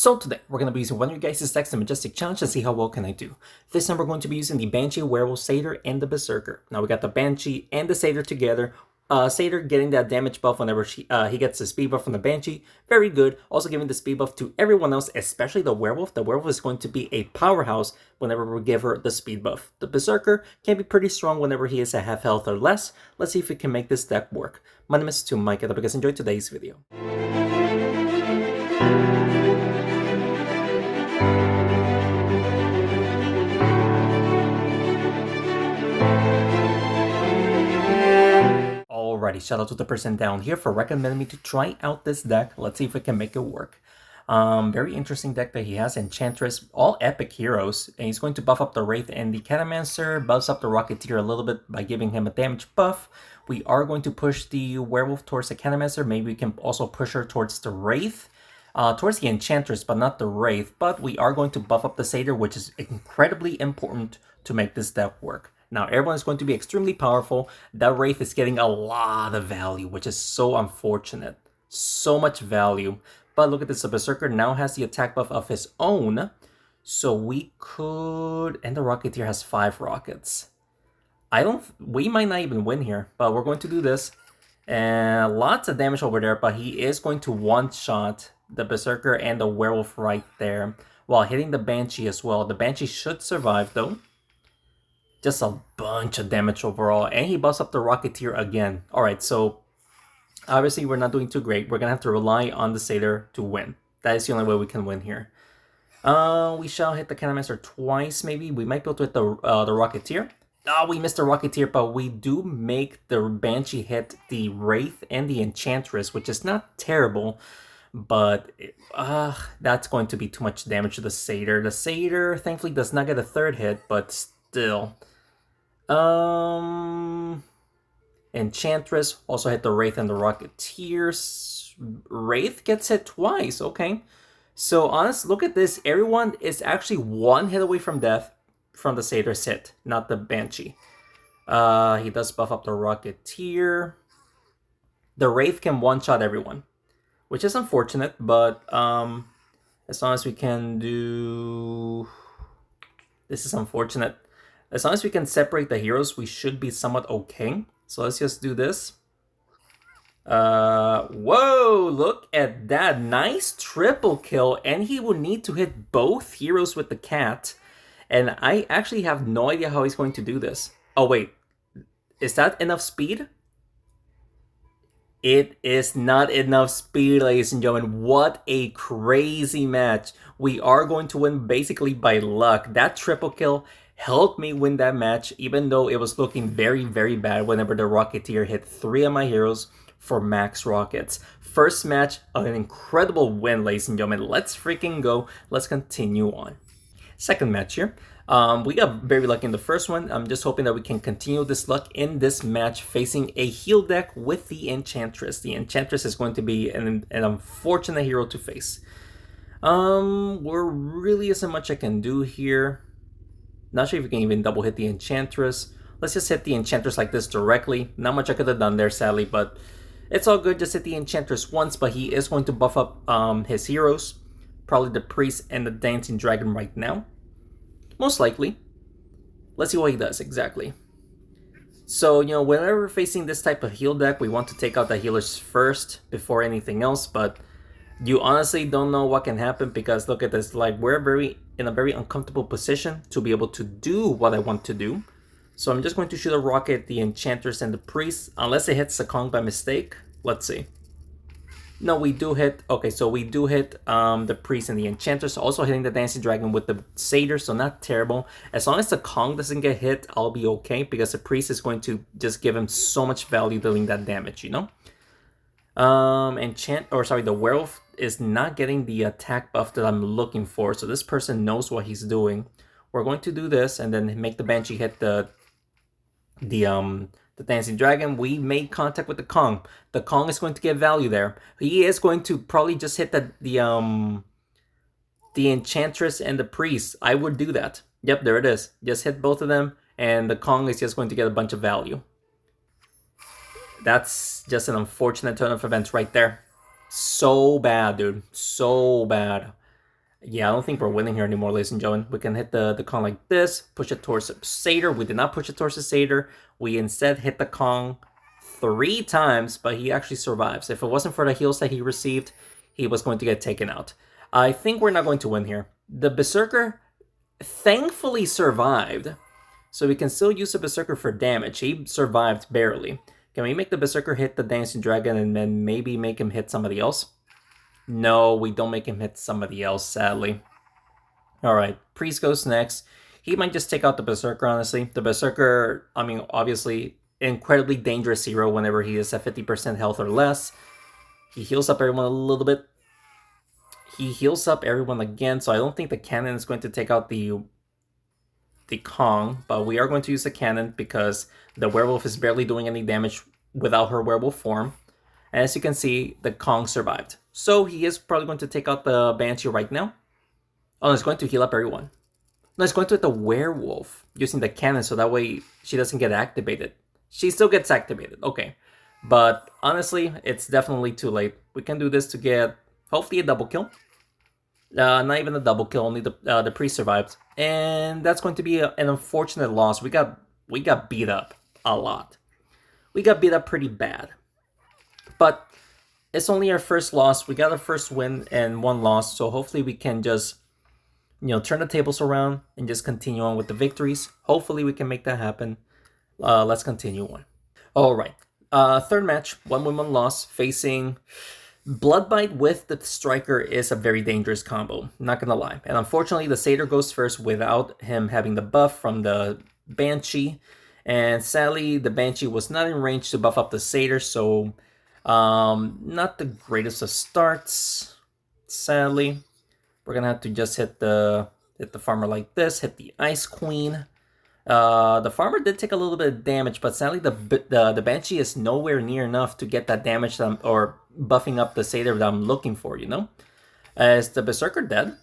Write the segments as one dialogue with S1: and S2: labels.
S1: So today, we're going to be using one of your guys' decks, the Majestic Challenge, to see how well can I do. This time we're going to be using the Banshee, Werewolf, Satyr, and the Berserker. Now we got the Banshee and the Satyr together. Satyr getting that damage buff whenever he gets the speed buff from the Banshee. Very good. Also giving the speed buff to everyone else, especially the Werewolf. The Werewolf is going to be a powerhouse whenever we give her the speed buff. The Berserker can be pretty strong whenever he is at half health or less. Let's see if we can make this deck work. My name is Mike, and I hope you guys enjoyed today's video. Alrighty, shout out to the person down here for recommending me to try out this deck. Let's see if we can make it work. Very interesting deck that he has. Enchantress, all epic heroes, and he's going to buff up the Wraith and the Catamancer, buffs up the Rocketeer a little bit by giving him a damage buff. We are going to push the Werewolf towards the Catamancer. Maybe we can also push her towards the Wraith, towards the Enchantress, but not the Wraith. But we are going to buff up the Satyr, which is incredibly important to make this deck work. Now, everyone is going to be extremely powerful. That Wraith is getting a lot of value, which is so unfortunate. So much value. But look at this, the Berserker now has the attack buff of his own. So we could... And the Rocketeer has 5 rockets. We might not even win here, but we're going to do this. And lots of damage over there, but he is going to one-shot the Berserker and the Werewolf right there, while hitting the Banshee as well. The Banshee should survive, though. Just a bunch of damage overall, and he buffs up the Rocketeer again. Alright, so obviously we're not doing too great. We're gonna have to rely on the Satyr to win. That is the only way we can win here. We shall hit the Catamancer twice, maybe. We might be able to hit the Rocketeer. Oh, we missed the Rocketeer, but we do make the Banshee hit the Wraith and the Enchantress, which is not terrible. But that's going to be too much damage to the Satyr. The Satyr, thankfully, does not get a third hit, but still. Enchantress also hit the Wraith and the Rocketeers. Wraith gets hit twice, okay. So honestly, look at this. Everyone is actually 1 hit away from death from the Satyr's hit, not the Banshee. He does buff up the Rocketeer. The Wraith can one-shot everyone, which is unfortunate, but as long as we can do... This is unfortunate. As long as we can separate the heroes, we should be somewhat okay. So let's just do this. Whoa, look at that. Nice triple kill. And he will need to hit both heroes with the cat. And I actually have no idea how he's going to do this. Oh, wait. Is that enough speed? It is not enough speed, ladies and gentlemen. What a crazy match. We are going to win basically by luck. That triple kill helped me win that match, even though it was looking very, very bad whenever the Rocketeer hit 3 of my heroes for max rockets. First match, an incredible win, ladies and gentlemen. Let's freaking go. Let's continue on. Second match here. We got very lucky in the first one. I'm just hoping that we can continue this luck in this match facing a heal deck with the Enchantress. The Enchantress is going to be an unfortunate hero to face. There really isn't much I can do here. Not sure if we can even double hit the Enchantress. Let's just hit the Enchantress like this directly. Not much I could have done there, sadly, but it's all good. Just hit the Enchantress once, but he is going to buff up his heroes. Probably the Priest and the Dancing Dragon right now. Most likely. Let's see what he does exactly. So, whenever we're facing this type of heal deck, we want to take out the healers first before anything else, but you honestly don't know what can happen because look at this, like we're in a very uncomfortable position to be able to do what I want to do. So I'm just going to shoot a rocket at the Enchantress and the Priest, unless it hits the Kong by mistake. Let's see. No, we do hit, okay, so we do hit the Priest and the Enchantress, also hitting the Dancing Dragon with the Satyr, so not terrible. As long as the Kong doesn't get hit, I'll be okay, because the Priest is going to just give him so much value dealing that damage, the Werewolf is not getting the attack buff that I'm looking for, so this person knows what he's doing. We're going to do this and then make the Banshee hit the Dancing Dragon. We made contact with the Kong. The Kong is going to get value there. He is going to probably just hit the Enchantress and the Priest. I would do that. Yep, there it is. Just hit both of them, and the Kong is just going to get a bunch of value. That's just an unfortunate turn of events right there. So bad, dude. So bad. Yeah, I don't think we're winning here anymore, ladies and gentlemen. We can hit the Kong like this, push it towards the Satyr. We did not push it towards the Satyr. We instead hit the Kong 3 times, but he actually survives. If it wasn't for the heals that he received, he was going to get taken out. I think we're not going to win here. The Berserker thankfully survived, so we can still use the Berserker for damage. He survived barely. Can we make the Berserker hit the Dancing Dragon and then maybe make him hit somebody else? No, we don't make him hit somebody else, sadly. Alright, Priest goes next. He might just take out the Berserker, honestly. The Berserker, I mean, obviously, incredibly dangerous hero whenever he is at 50% health or less. He heals up everyone a little bit. He heals up everyone again, so I don't think the cannon is going to take out the Kong, but we are going to use the cannon because the werewolf is barely doing any damage without her werewolf form. And as you can see, the Kong survived. So he is probably going to take out the Banshee right now. Oh, it's going to heal up everyone. No, it's going to hit the werewolf using the cannon so that way she doesn't get activated. She still gets activated, okay. But honestly, it's definitely too late. We can do this to get hopefully a double kill. Not even a double kill, only the priest survived. And that's going to be an unfortunate loss. We got beat up a lot. We got beat up pretty bad. But it's only our first loss. We got our first win and one loss, so hopefully we can just turn the tables around and just continue on with the victories. Hopefully we can make that happen. Let's continue on. All right. Third match, 1 win, 1 loss, facing Bloodbite with the Striker is a very dangerous combo, not gonna lie. And unfortunately, the Satyr goes first without him having the buff from the Banshee. And sadly, the Banshee was not in range to buff up the Satyr, so not the greatest of starts, sadly. We're gonna have to just hit the farmer like this, hit the Ice Queen. The farmer did take a little bit of damage, but sadly the Banshee is nowhere near enough to get that damage or buffing up the Satyr that I'm looking for, Is the Berserker dead?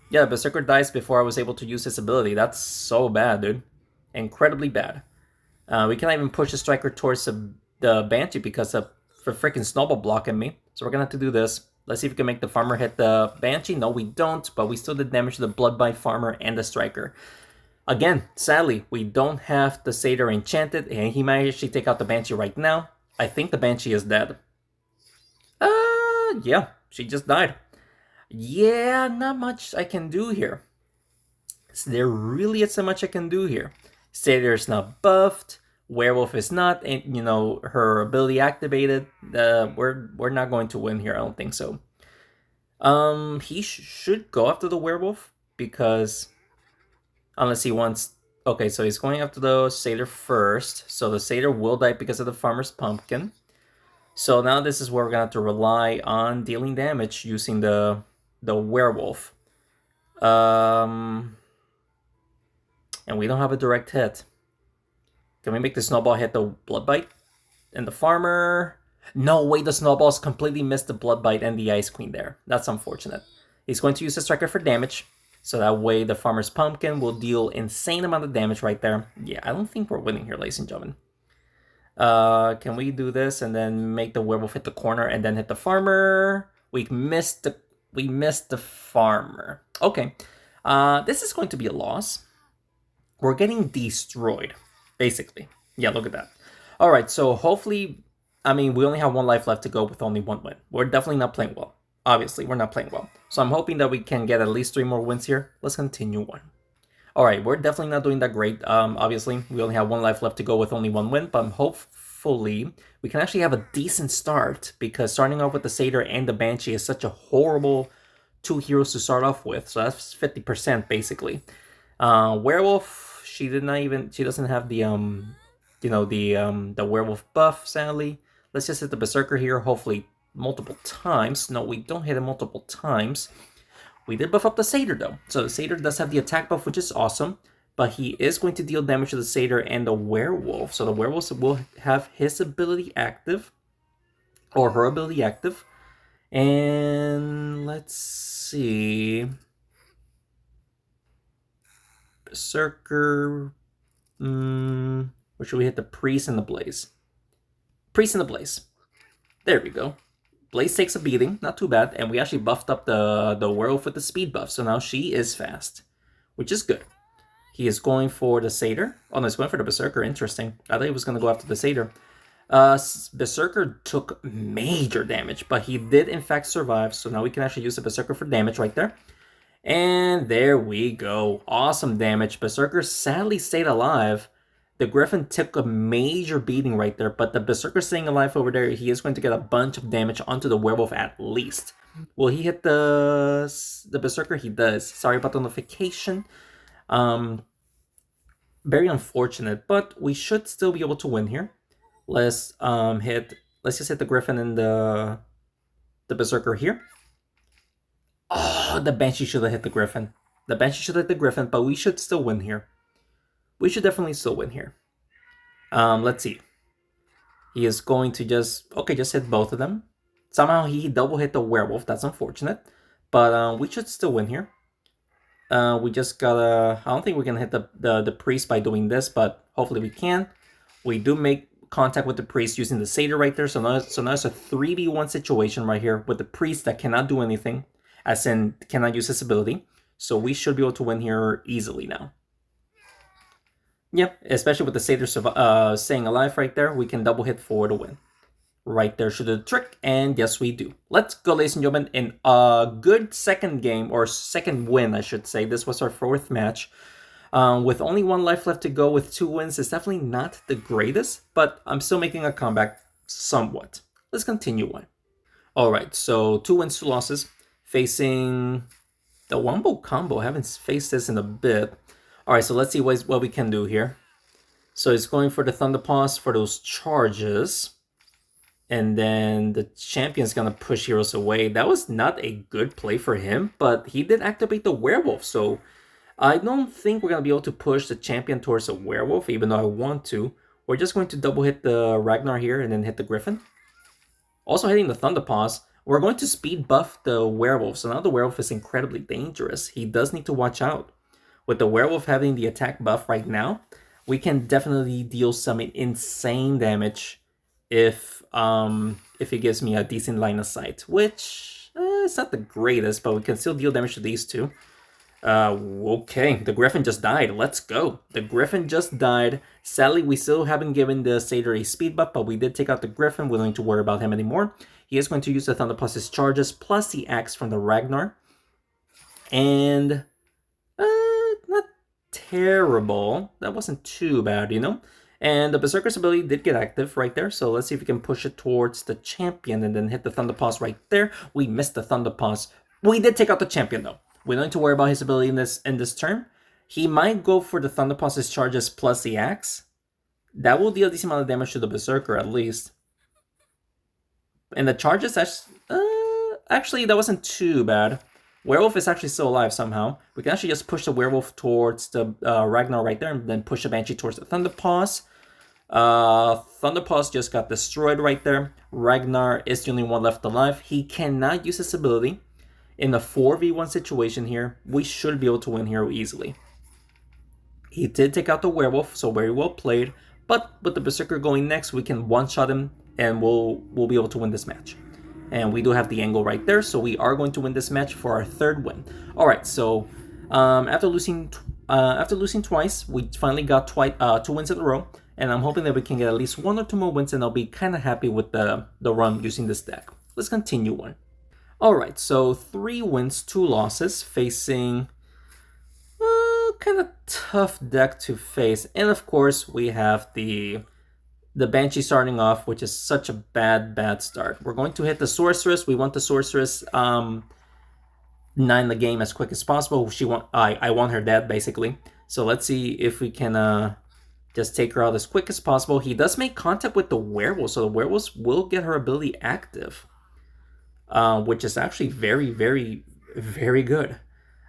S1: Yeah, the Berserker dies before I was able to use his ability. That's so bad, dude. Incredibly bad. We cannot even push the Striker towards the Banshee because of the freaking Snowball blocking me. So we're gonna have to do this. Let's see if we can make the farmer hit the Banshee. No, we don't, but we still did damage to the Bloodbite farmer and the Striker. Again, sadly, we don't have the Satyr enchanted, and he might actually take out the Banshee right now. I think the Banshee is dead. Yeah, she just died. Yeah, not much I can do here. There really isn't much I can do here. Satyr is not buffed. Werewolf is not, and her ability activated. We're not going to win here. I don't think so. He should go after the werewolf because unless he wants. Okay, so he's going after the Satyr first. So the Satyr will die because of the Farmer's Pumpkin. So now this is where we're gonna have to rely on dealing damage using the werewolf. And we don't have a direct hit. Can we make the snowball hit the Bloodbite? And the farmer... No, wait, the snowballs completely missed the Bloodbite and the Ice Queen there. That's unfortunate. He's going to use the Striker for damage. So that way the Farmer's Pumpkin will deal insane amount of damage right there. Yeah, I don't think we're winning here, ladies and gentlemen. Can we do this and then make the werewolf hit the corner and then hit the farmer? We missed the farmer. Okay. This is going to be a loss. We're getting destroyed, basically. Yeah, look at that. All right, so hopefully, I mean, we only have 1 life left to go with only 1 win. We're definitely not playing well. Obviously, we're not playing well. So I'm hoping that we can get at least 3 more wins here. Let's continue on. All right, we're definitely not doing that great. Obviously, we only have 1 life left to go with only 1 win, but hopefully we can actually have a decent start because starting off with the Satyr and the Banshee is such a horrible 2 heroes to start off with. So that's 50% basically. Werewolf, she doesn't have the the werewolf buff, sadly. Let's just hit the Berserker here, hopefully multiple times. No, we don't hit it multiple times. We did buff up the Satyr though. So the Satyr does have the attack buff, which is awesome. But he is going to deal damage to the Satyr and the werewolf. So the werewolf will have his ability active. Or her ability active. And let's see. Berserker. Or should we hit the Priest and the Blaze? Priest and the Blaze. There we go. Blaze takes a beating, not too bad, and we actually buffed up the werewolf with the speed buff, so now she is fast, which is good. He is going for the Satyr. Oh no, he's going for the Berserker. Interesting. I thought he was going to go after the Satyr. Berserker took major damage, but he did in fact survive, so now we can actually use the Berserker for damage right there. And there we go. Awesome damage. Berserker sadly stayed alive. The Griffin took a major beating right there, but the Berserker staying alive over there, he is going to get a bunch of damage onto the werewolf at least. Will he hit the Berserker? He does. Sorry about the notification. Very unfortunate, but we should still be able to win here. Let's just hit the Griffin and the Berserker here. Oh, the Banshee should have hit the Griffin. The Banshee should have hit the Griffin, but we should still win here. We should definitely still win here. Let's see. He is going to just hit both of them. Somehow he double hit the werewolf. That's unfortunate, but we should still win here. We just gotta. I don't think we're gonna hit the priest by doing this, but hopefully we can. We do make contact with the priest using the Satyr right there. So now it's a 3v1 situation right here with the priest that cannot do anything, as in cannot use his ability. So we should be able to win here easily now. Yep, especially with the Satyr staying alive right there, we can double hit for the win. Right there should do the trick, and yes, we do. Let's go, ladies and gentlemen, in a good second game, or second win, I should say. This was our 4th match. With only 1 life left to go with 2 wins, it's definitely not the greatest, but I'm still making a comeback somewhat. Let's continue on. Alright, so 2 wins, 2 losses. Facing the Wombo combo. I haven't faced this in a bit. Alright, so let's see what we can do here. So it's going for the Thunder Paws for those charges. And then the champion's gonna push heroes away. That was not a good play for him, but he did activate the werewolf, so I don't think we're gonna be able to push the champion towards a werewolf, even though I want to. We're just going to double hit the Ragnar here and then hit the Griffin. Also hitting the Thunder Paws. We're going to speed buff the werewolf, so now the werewolf is incredibly dangerous. He does need to watch out. With the werewolf having the attack buff right now, we can definitely deal some insane damage if it gives me a decent line of sight, which it's not the greatest, but we can still deal damage to these two. Okay, the Griffin just died. Let's go. The Griffin just died. Sadly, we still haven't given the Satyr a speed buff, but we did take out the Griffin. We don't need to worry about him anymore. He is going to use the Thunder plus his charges, plus the axe from the Ragnar. And not terrible. That wasn't too bad, you know? And the Berserker's ability did get active right there, so let's see if we can push it towards the champion and then hit the Thunder Paws right there. We missed the Thunder Paws. We did take out the champion, though. We don't need to worry about his ability in this turn. He might go for the Thunder Paws' charges plus the axe. That will deal a decent amount of damage to the Berserker, at least. And the charges, actually, that wasn't too bad. Werewolf is actually still alive somehow. We can actually just push the werewolf towards the Ragnar right there, and then push the Banshee towards the Thunder Paws. Thunder Paws just got destroyed right there. Ragnar is the only one left alive. He cannot use his ability. In a 4v1 situation here, we should be able to win here easily. He did take out the werewolf, so very well played. But with the Berserker going next, we can one-shot him, and we'll be able to win this match. And we do have the angle right there, so we are going to win this match for our 3rd win. All right, so after losing twice, we finally got 2 wins in a row, and I'm hoping that we can get at least 1 or 2 more wins, and I'll be kind of happy with the run using this deck. Let's continue on. All right, so 3 wins, 2 losses, facing kind of tough deck to face, and of course we have the Banshee starting off, which is such a bad start. We're going to hit the Sorceress. We want the Sorceress 9 the game as quick as possible. I want her dead, basically. So let's see if we can just take her out as quick as possible. He does make contact with the werewolf, so the werewolf will get her ability active, which is actually very, very, very good.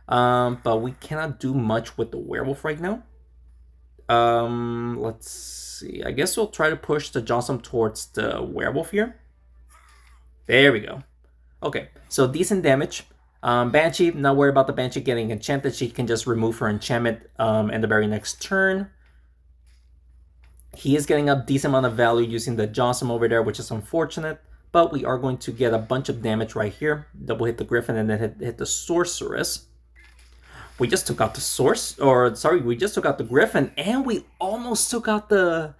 S1: But we cannot do much with the werewolf right now. Let's see. I guess we'll try to push the Jossum towards the werewolf here. There we go. Okay, so decent damage. Banshee, not worry about the Banshee getting enchanted. She can just remove her enchantment in the very next turn. He is getting a decent amount of value using the Jossum over there, which is unfortunate. but we are going to get a bunch of damage right here. Double hit the Griffin and then hit the Sorceress. We just took out the we just took out the Griffin, and we almost took out the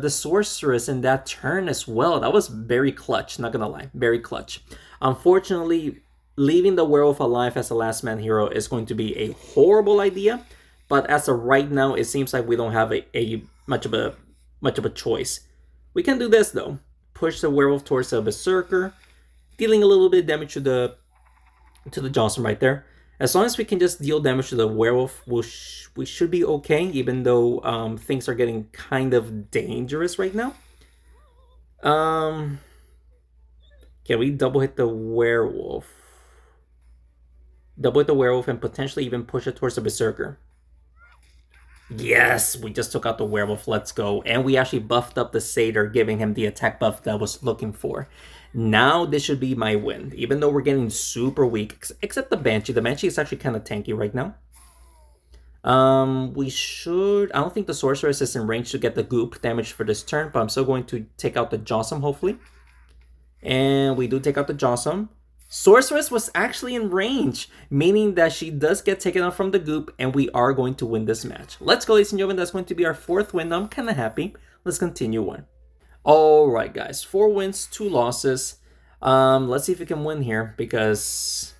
S1: Sorceress in that turn as well. That was very clutch, not gonna lie, very clutch. Unfortunately, leaving the Werewolf alive as a last man hero is going to be a horrible idea, but as of right now, it seems like we don't have a much of a choice. We can do this though. Push the Werewolf towards the Berserker, dealing a little bit of damage to the Johnson right there. As long as we can just deal damage to the Werewolf, we should be okay, even though things are getting kind of dangerous right now. Can we double hit the Werewolf? Double hit the Werewolf and potentially even push it towards the Berserker. Yes, we just took out the Werewolf. Let's go. And we actually buffed up the Satyr, giving him the attack buff that I was looking for. Now this should be my win, even though we're getting super weak, except the Banshee. The Banshee is actually kind of tanky right now. We should... I don't think the Sorceress is in range to get the goop damage for this turn, but I'm still going to take out the Jossum, hopefully. And we do take out the Jossum. Sorceress was actually in range, meaning that she does get taken out from the goop, and we are going to win this match. Let's go, ladies and gentlemen. That's going to be our 4th win. I'm kind of happy. Let's continue on. Alright, guys. 4 wins, 2 losses. Let's see if we can win here, because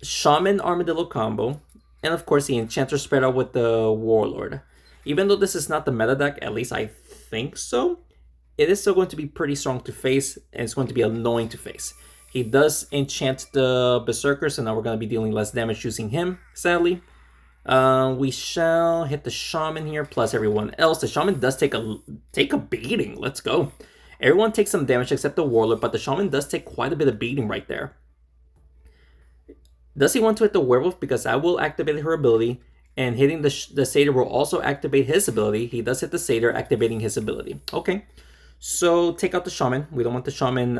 S1: Shaman Armadillo combo, and of course the Enchanter spread out with the Warlord. Even though this is not the meta deck, at least I think so, it is still going to be pretty strong to face, and it's going to be annoying to face. He does enchant the Berserker, so now we're going to be dealing less damage using him, sadly. We shall hit the Shaman here, plus everyone else. The Shaman does take a beating. Let's go. Everyone takes some damage except the Warlord, but the Shaman does take quite a bit of beating right there. Does he want to hit the Werewolf? Because I will activate her ability, and hitting the Satyr will also activate his ability. He does hit the Satyr, activating his ability. Okay. So take out the Shaman. We don't want the Shaman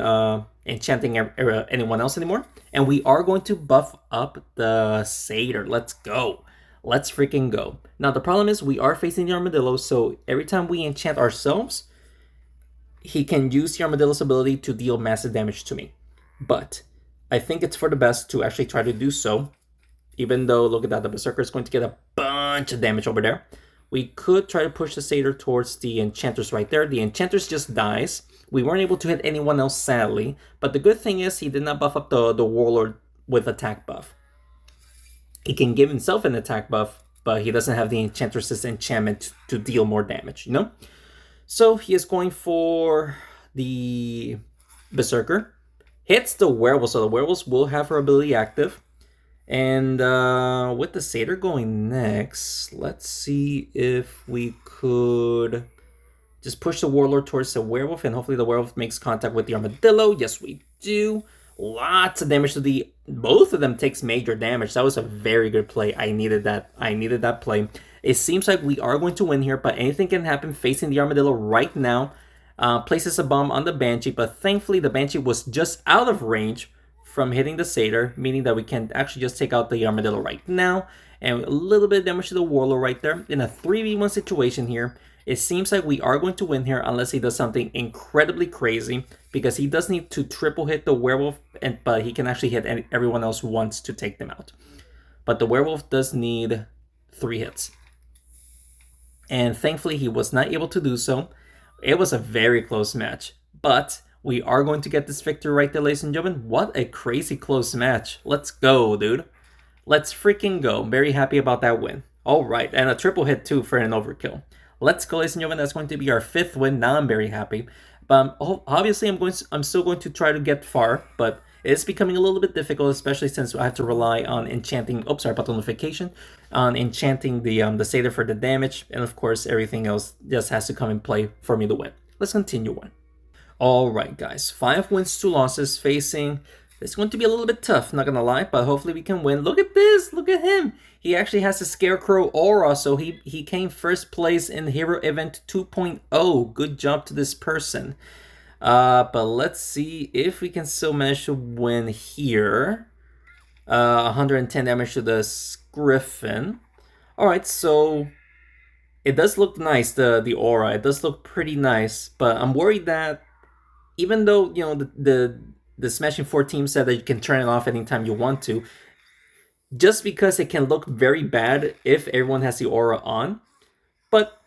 S1: enchanting anyone else anymore. And we are going to buff up the Satyr. Let's go. Let's freaking go. Now the problem is we are facing the Armadillo, so every time we enchant ourselves, he can use the Armadillo's ability to deal massive damage to me. But I think it's for the best to actually try to do so. Even though, look at that, the Berserker is going to get a bunch of damage over there. We could try to push the Satyr towards the Enchantress right there. The Enchantress just dies. We weren't able to hit anyone else, sadly. But the good thing is he did not buff up the Warlord with attack buff. He can give himself an attack buff, but he doesn't have the Enchantress's enchantment to deal more damage, you know? So he is going for the Berserker. Hits the Werewolf, so the Werewolf will have her ability active. And with the Satyr going next, let's see if we could just push the Warlord towards the Werewolf, and hopefully the Werewolf makes contact with the Armadillo. Yes, we do. Lots of damage to the... Both of them takes major damage. That was a very good play. I needed that. I needed that play. It seems like we are going to win here, but anything can happen facing the Armadillo right now. Places a bomb on the Banshee, but thankfully the Banshee was just out of range from hitting the Satyr, meaning that we can actually just take out the Armadillo right now, and a little bit of damage to the Warlord right there. In a 3v1 situation here, it seems like we are going to win here unless he does something incredibly crazy, because he does need to triple hit the Werewolf, but he can actually hit everyone else once to take them out. But the Werewolf does need 3 hits. And thankfully he was not able to do so. It was a very close match, but we are going to get this victory right there, ladies and gentlemen. What a crazy close match. Let's go, dude. Let's freaking go. I'm very happy about that win. All right, and a triple hit too for an overkill. Let's go, ladies and gentlemen. That's going to be our 5th win. Now I'm very happy. But obviously, I'm still going to try to get far, but it's becoming a little bit difficult, especially since I have to rely on enchanting. Oops, sorry about the notification. On enchanting the Satyr for the damage, and of course everything else just has to come in play for me to win. Let's continue on. All right, guys. 5 wins, 2 losses. Facing. It's going to be a little bit tough, not gonna lie, but hopefully we can win. Look at this. Look at him. He actually has a Scarecrow aura, so he came first place in Hero Event 2.0. Good job to this person. But let's see if we can still manage to win here. 110 damage to the Griffin. All right, so it does look nice, the aura. It does look pretty nice, but I'm worried that even though the Smashing 4 team said that you can turn it off anytime you want to, just because it can look very bad if everyone has the aura on. But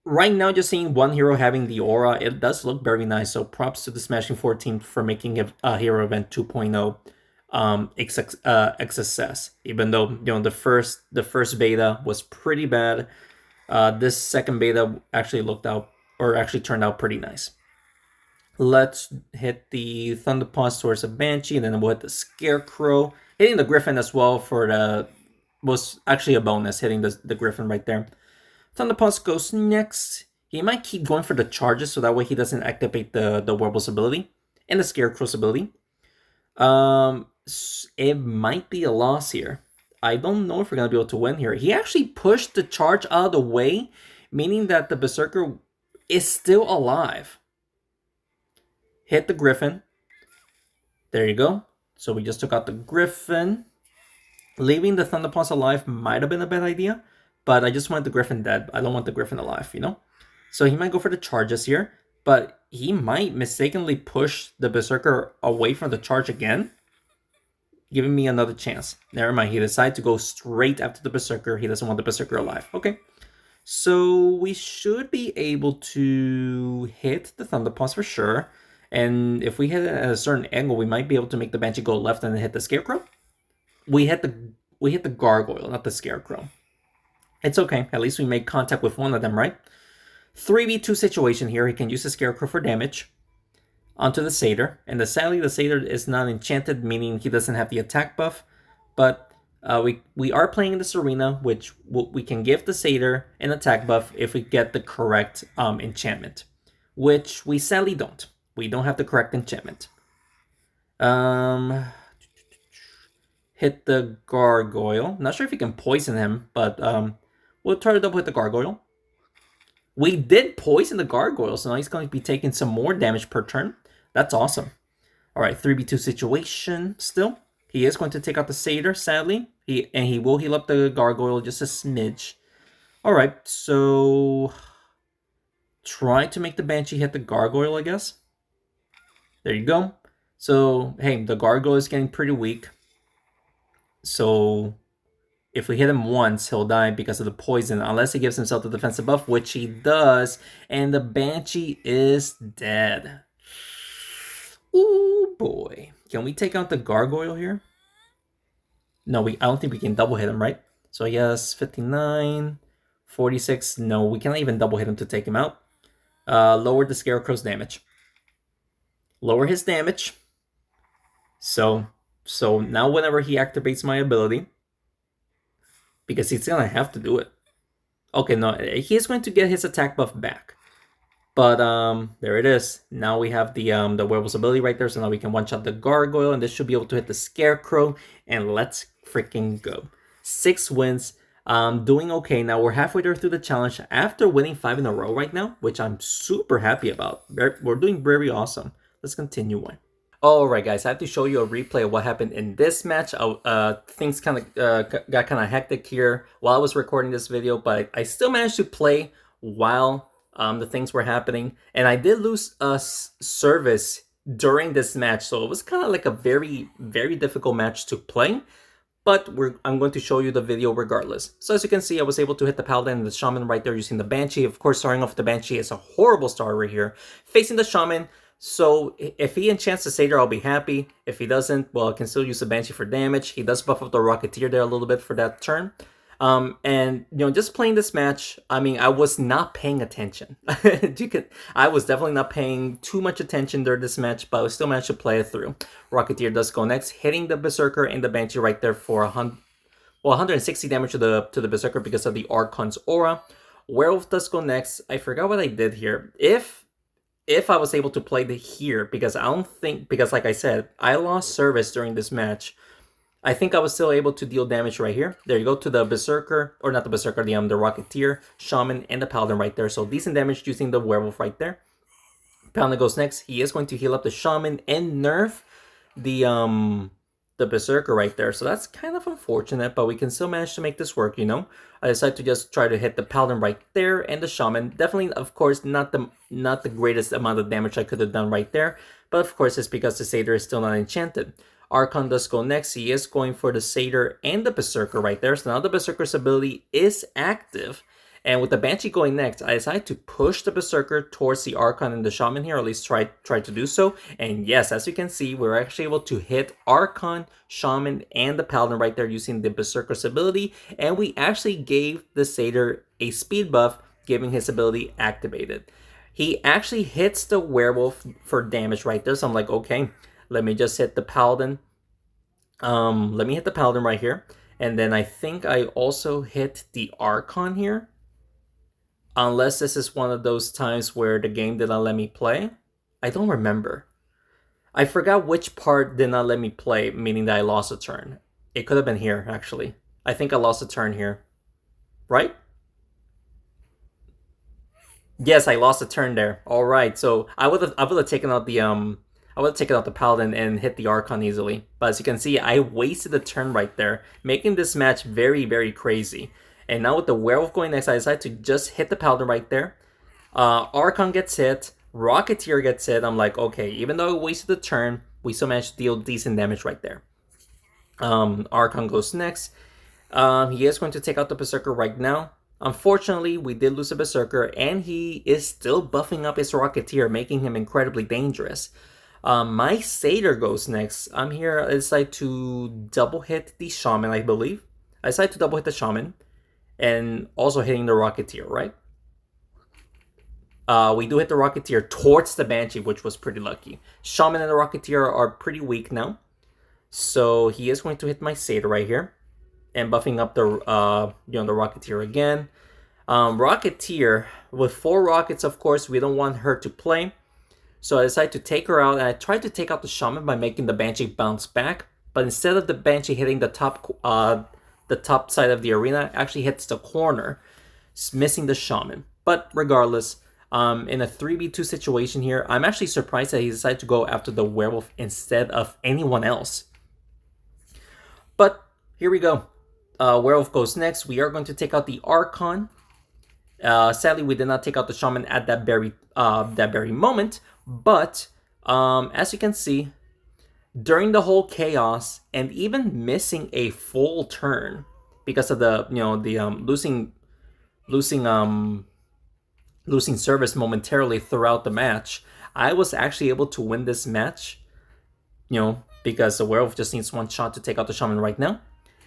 S1: right now, just seeing one hero having the aura, it does look very nice. So props to the Smashing 4 team for making a Hero Event 2.0 a success. Even though the first beta was pretty bad, this second beta actually actually turned out pretty nice. Let's hit the Thunderpause towards the Banshee, and then we'll hit the Scarecrow. Hitting the Griffin as well was actually a bonus, hitting the Griffin right there. Thunderpause goes next. He might keep going for the charges, so that way he doesn't activate the Warble's ability and the Scarecrow's ability. It might be a loss here. I don't know if we're gonna be able to win here. He actually pushed the charge out of the way, meaning that the Berserker is still alive. Hit the Griffin. There you go. So we just took out the Griffin. Leaving the Thunderpause alive might have been a bad idea, but I just want the Griffin dead. I don't want the Griffin alive, you know? So he might go for the charges here, but he might mistakenly push the Berserker away from the charge again, giving me another chance. Never mind, he decided to go straight after the Berserker. He doesn't want the Berserker alive. Okay. So we should be able to hit the Thunderpause for sure. And if we hit it at a certain angle, we might be able to make the Banshee go left and then hit the Scarecrow. We hit the Gargoyle, not the Scarecrow. It's okay. At least we made contact with one of them, right? 3v2 situation here. He can use the Scarecrow for damage onto the Satyr. And sadly, the Satyr is not enchanted, meaning he doesn't have the attack buff. But we are playing in this arena, which we can give the Satyr an attack buff if we get the correct enchantment, which we sadly don't. We don't have the correct enchantment. Hit the Gargoyle. Not sure if you can poison him, but we'll try to double hit the Gargoyle. We did poison the Gargoyle, so now he's going to be taking some more damage per turn. That's awesome. All right, 3v2 situation still. He is going to take out the Satyr, sadly. He will heal up the Gargoyle just a smidge. All right, so try to make the Banshee hit the Gargoyle, I guess. There you go. So, hey, the Gargoyle is getting pretty weak. So if we hit him once, he'll die because of the poison, unless he gives himself the defensive buff, which he does, and the Banshee is dead. Ooh, boy. Can we take out the Gargoyle here? No, I don't think we can double hit him, right? So yes, 59, 46. No, we cannot even double hit him to take him out. Lower the Scarecrow's damage. Lower his damage. So now whenever he activates my ability, because he's gonna have to do it. Okay, no, he's going to get his attack buff back. But there it is. Now we have the Werewolf's ability right there, so now we can one-shot the Gargoyle, and this should be able to hit the Scarecrow, and let's freaking go. 6 wins. Doing okay. Now we're halfway there through the challenge after winning 5 in a row right now, which I'm super happy about. We're doing very awesome. Let's continue on. Alright guys, I have to show you a replay of what happened in this match. Things kind of got kind of hectic here while I was recording this video, but I still managed to play while the things were happening. And I did lose a service during this match, so it was kind of like a very, very difficult match to play. But I'm going to show you the video regardless. So as you can see, I was able to hit the Paladin and the Shaman right there using the Banshee. Of course, starting off with the Banshee is a horrible start right here. Facing the Shaman. So if he enchants the Satyr, I'll be happy. If he doesn't, well, I can still use the Banshee for damage. He does buff up the Rocketeer there a little bit for that turn. And, just playing this match, I mean, I was not paying attention. I was definitely not paying too much attention during this match, but I still managed to play it through. Rocketeer does go next, hitting the Berserker and the Banshee right there for 160 damage to the Berserker because of the Archon's aura. Werewolf does go next. I forgot what I did here. If I was able to play here, because like I said, I lost service during this match. I think I was still able to deal damage right here. There you go to the Berserker, or not the Berserker, the Rocketeer, Shaman, and the Paladin right there. So decent damage using the Werewolf right there. Paladin goes next. He is going to heal up the Shaman and nerf the the Berserker right there. So that's kind of unfortunate, but we can still manage to make this work, you know? I decided to just try to hit the Paladin right there and the Shaman. Definitely, of course, not the greatest amount of damage I could have done right there, but of course it's because the Satyr is still not enchanted. Archon does go next. He is going for the Satyr and the Berserker right there. So now the Berserker's ability is active. And with the Banshee going next, I decided to push the Berserker towards the Archon and the Shaman here, or at least try to do so. And yes, as you can see, we're actually able to hit Archon, Shaman, and the Paladin right there using the Berserker's ability. And we actually gave the Satyr a speed buff, giving his ability activated. He actually hits the Werewolf for damage right there, so I'm like, okay, let me just hit the Paladin. Let me hit the Paladin right here. And then I think I also hit the Archon here. Unless this is one of those times where the game did not let me play. I don't remember. I forgot which part did not let me play, meaning that I lost a turn. It could have been here, actually. I think I lost a turn here. Right? Yes, I lost a turn there. All right, so I would have taken out the Paladin and hit the Archon easily. But as you can see, I wasted a turn right there, making this match very, very crazy. And now with the Werewolf going next, I decided to just hit the Paladin right there. Archon gets hit, Rocketeer gets hit. I'm like, okay, even though I wasted a turn, we still managed to deal decent damage right there. Archon goes next. He is going to take out the Berserker right now. Unfortunately, we did lose a Berserker, and he is still buffing up his Rocketeer, making him incredibly dangerous. My Satyr goes next. I'm here. I decide to double hit the Shaman, I believe. I decide to double hit the Shaman, and also hitting the Rocketeer, right? We do hit the Rocketeer towards the Banshee, which was pretty lucky. Shaman and the Rocketeer are pretty weak now. So he is going to hit my Satyr right here. And buffing up the the Rocketeer again. Rocketeer, with 4 rockets, of course, we don't want her to play. So I decided to take her out, and I tried to take out the Shaman by making the Banshee bounce back. But instead of the Banshee hitting the top side of the arena, actually hits the corner, missing the Shaman. But regardless, in a 3v2 situation here, I'm actually surprised that he decided to go after the Werewolf instead of anyone else. But here we go. Werewolf goes next. We are going to take out the Archon. Sadly, we did not take out the Shaman at that very moment. But as you can see, during the whole chaos and even missing a full turn because of the losing service momentarily throughout the match, I was actually able to win this match. Because the Werewolf just needs one shot to take out the Shaman right now.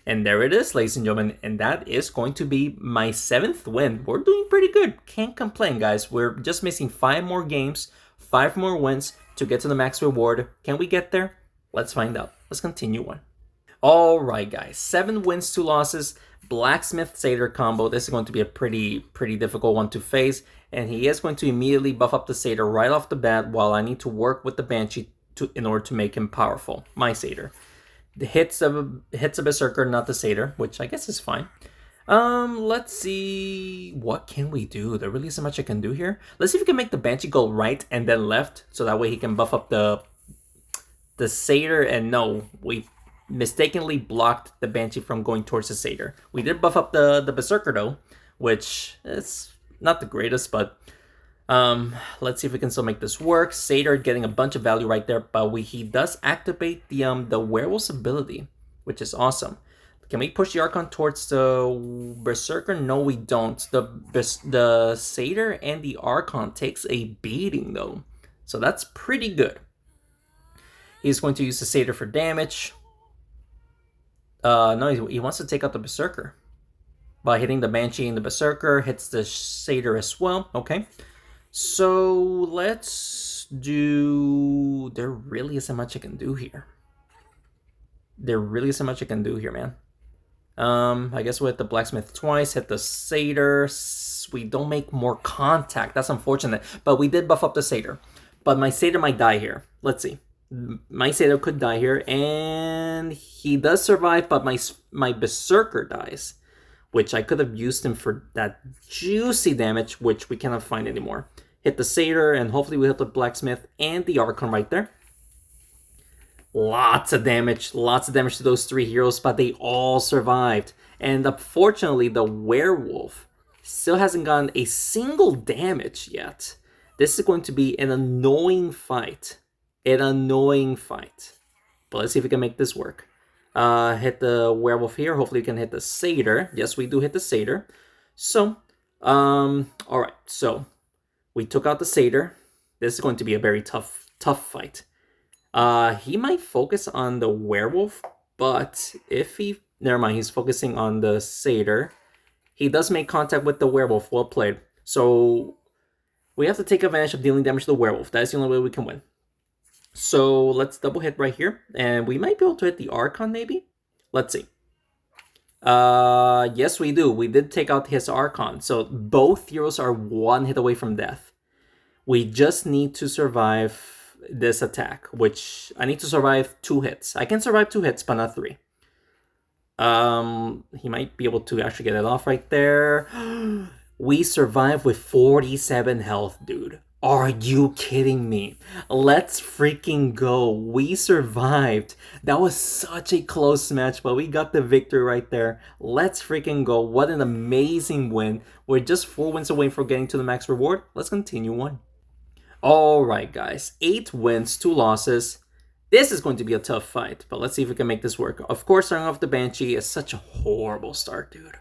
S1: And there it is, ladies and gentlemen, and that is going to be my 7th win. We're doing pretty good. Can't complain, guys. We're just missing 5 more games, 5 more wins to get to the max reward. Can we get there? Let's find out. Let's continue on. All right, guys. 7 wins, 2 losses. Blacksmith Satyr combo. This is going to be a pretty difficult one to face. And he is going to immediately buff up the Satyr right off the bat while I need to work with the Banshee in order to make him powerful. My Satyr. Hits a Berserker, not the Satyr, which I guess is fine. Let's see. What can we do? There really isn't much I can do here. Let's see if we can make the Banshee go right and then left, so that way he can buff up the Satyr. And no, we mistakenly blocked the Banshee from going towards the Satyr. We did buff up the Berserker though, which is not the greatest, but let's see if we can still make this work. Satyr getting a bunch of value right there, but he does activate the Werewolf's ability, which is awesome. Can we push the Archon towards the Berserker? No, we don't. The Satyr and the Archon takes a beating though, so that's pretty good. He's going to use the Satyr for damage. No, he wants to take out the Berserker by hitting the Banshee and the Berserker. Hits the Satyr as well. Okay. So let's do... There really isn't much I can do here. Man. I guess we'll hit the Blacksmith twice, hit the Satyr. We don't make more contact. That's unfortunate. But we did buff up the Satyr. But my Satyr might die here. Let's see. My Satyr could die here. And he does survive, but my Berserker dies. Which I could have used him for that juicy damage, which we cannot find anymore. Hit the Satyr, and hopefully we hit the Blacksmith and the Archon right there. Lots of damage to those three heroes, but they all survived. And unfortunately, the werewolf still hasn't gotten a single damage yet. This is going to be an annoying fight. An annoying fight. But let's see if we can make this work. Hit the werewolf here. Hopefully we can hit the satyr. Yes, we do hit the satyr. So, alright. So, we took out the satyr. This is going to be a very tough fight. He might focus on the werewolf, but if he... Never mind, he's focusing on the satyr. He does make contact with the werewolf. Well played. So, we have to take advantage of dealing damage to the werewolf. That is the only way we can win. So, let's double hit right here. And we might be able to hit the Archon, maybe? Let's see. Yes, we do. We did take out his Archon. So, both heroes are one hit away from death. We just need to survive this attack, which I need to survive 2 hits. I can survive 2 hits, but not 3. He might be able to actually get it off right there. We survived with 47 health, dude. Are you kidding me? Let's freaking go. We survived. That was such a close match, but we got the victory right there. Let's freaking go. What an amazing win. We're just 4 wins away from getting to the max reward. Let's continue on. Alright guys, 8 wins, 2 losses. This is going to be a tough fight, but let's see if we can make this work. Of course, starting off the Banshee is such a horrible start, dude.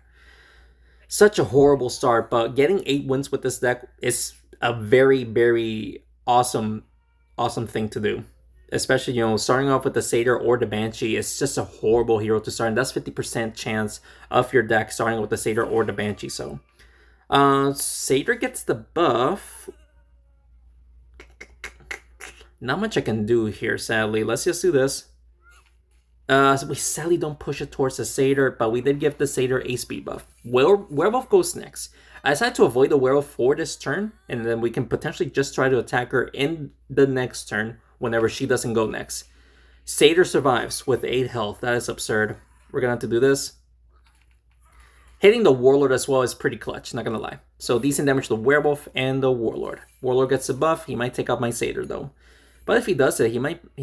S1: Such a horrible start, but getting 8 wins with this deck is a very, very awesome thing to do. Especially, you know, starting off with the Satyr or the Banshee is just a horrible hero to start, and that's 50% chance of your deck starting with the Satyr or the Banshee, so... Satyr gets the buff. Not much I can do here, sadly. Let's just do this. So we sadly don't push it towards the Satyr, but we did give the Satyr a speed buff. Werewolf goes next. I decided to avoid the Werewolf for this turn, and then we can potentially just try to attack her in the next turn whenever she doesn't go next. Satyr survives with 8 health. That is absurd. We're gonna have to do this. Hitting the Warlord as well is pretty clutch, not gonna lie. So decent damage to the Werewolf and the Warlord. Warlord gets a buff. He might take out my Satyr though. But if he does it, he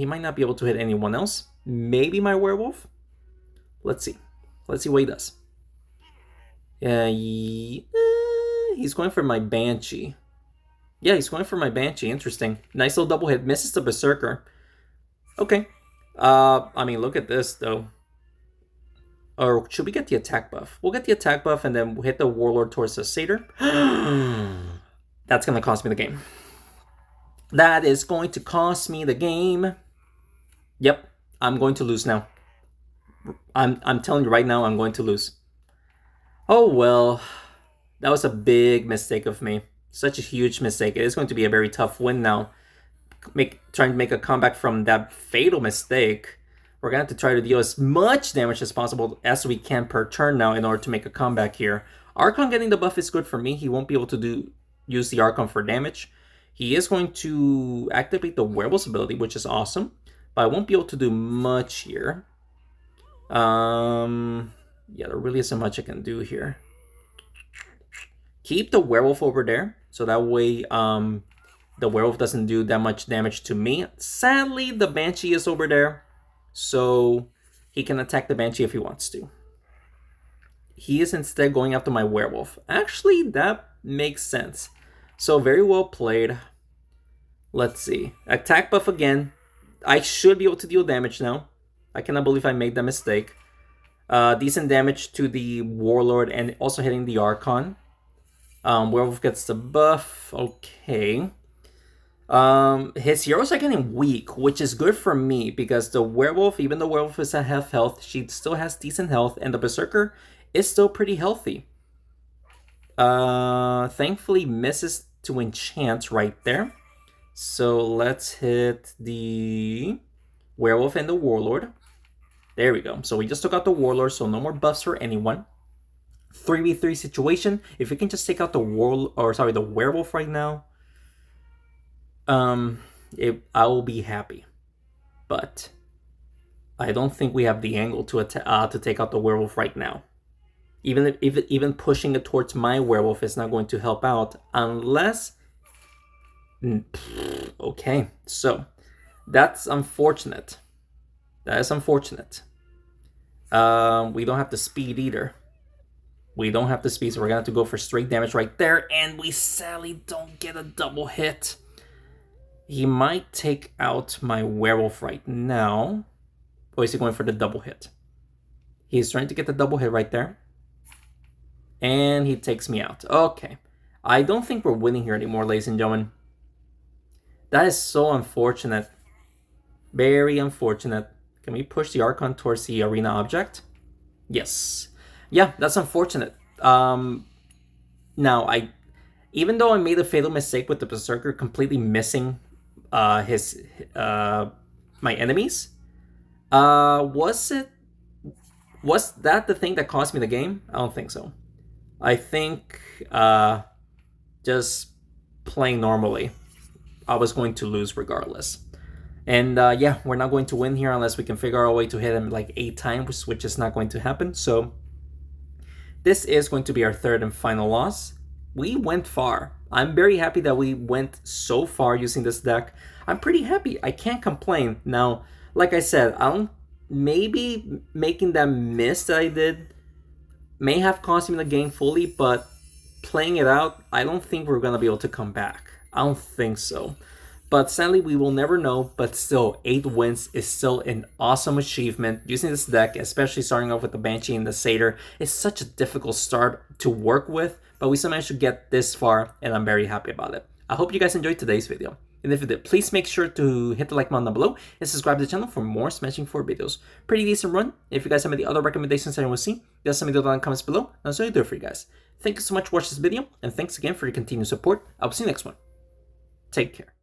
S1: might not be able to hit anyone else. Maybe my werewolf? Let's see. Let's see what he does. He's going for my Banshee. Yeah, he's going for my Banshee. Interesting. Nice little double hit. Misses the Berserker. Okay. I mean, look at this, though. Or should we get the attack buff? We'll get the attack buff and then we'll hit the Warlord towards the Satyr. That's going to cost me the game. That is going to cost me the game. Yep, I'm going to lose now. I'm telling you right now, I'm going to lose. Oh well, that was a big mistake of me. Such a huge mistake. It is going to be a very tough win now. Trying to make a comeback from that fatal mistake. We're going to have to try to deal as much damage as possible as we can per turn now in order to make a comeback here. Archon getting the buff is good for me. He won't be able to use the Archon for damage. He is going to activate the Werewolf's ability, which is awesome. But I won't be able to do much here. Yeah, there really isn't much I can do here. Keep the Werewolf over there. So that way the Werewolf doesn't do that much damage to me. Sadly, the Banshee is over there. So he can attack the Banshee if he wants to. He is instead going after my Werewolf. Actually, that makes sense. So very well played. Let's see. Attack buff again. I should be able to deal damage now. I cannot believe I made that mistake. Decent damage to the Warlord and also hitting the Archon. Werewolf gets the buff. Okay. His heroes are getting weak, which is good for me because the Werewolf, even though Werewolf is at half health, she still has decent health and the Berserker is still pretty healthy. Thankfully misses to enchant right there. So let's hit the Werewolf and the Warlord. There we go. So we just took out the Warlord, so no more buffs for anyone. 3v3 situation. If we can just take out the the Werewolf right now, I will be happy. But I don't think we have the angle to take out the Werewolf right now. Even pushing it towards my Werewolf is not going to help out unless... Okay, so that's unfortunate. That is unfortunate. We don't have the speed either. We don't have the speed, so we're gonna have to go for straight damage right there, and we sadly don't get a double hit. He might take out my werewolf right now. Or is he going for the double hit? He's trying to get the double hit right there. And he takes me out. Okay. I don't think we're winning here anymore, ladies and gentlemen. That is so unfortunate. Very unfortunate. Can we push the Archon towards the arena object? Yes. Yeah, that's unfortunate. Now, even though I made a fatal mistake with the Berserker completely missing my enemies, was that the thing that cost me the game? I don't think so. I think just playing normally, I was going to lose regardless. And yeah, we're not going to win here unless we can figure out a way to hit him like 8 times, which is not going to happen. So this is going to be our third and final loss. We went far. I'm very happy that we went so far using this deck. I'm pretty happy. I can't complain. Now, like I said, maybe making that miss that I did may have cost me the game fully, but playing it out, I don't think we're going to be able to come back. I don't think so. But sadly, we will never know. But still, 8 wins is still an awesome achievement. Using this deck, especially starting off with the Banshee and the Satyr, is such a difficult start to work with. But we still managed to get this far, and I'm very happy about it. I hope you guys enjoyed today's video. And if you did, please make sure to hit the like button down below and subscribe to the channel for more Smashing 4 videos. Pretty decent run. If you guys have any other recommendations that you want to see, just send me those down in the comments below. That's what I do for you guys. Thank you so much for watching this video, and thanks again for your continued support. I will see you next one. Take care.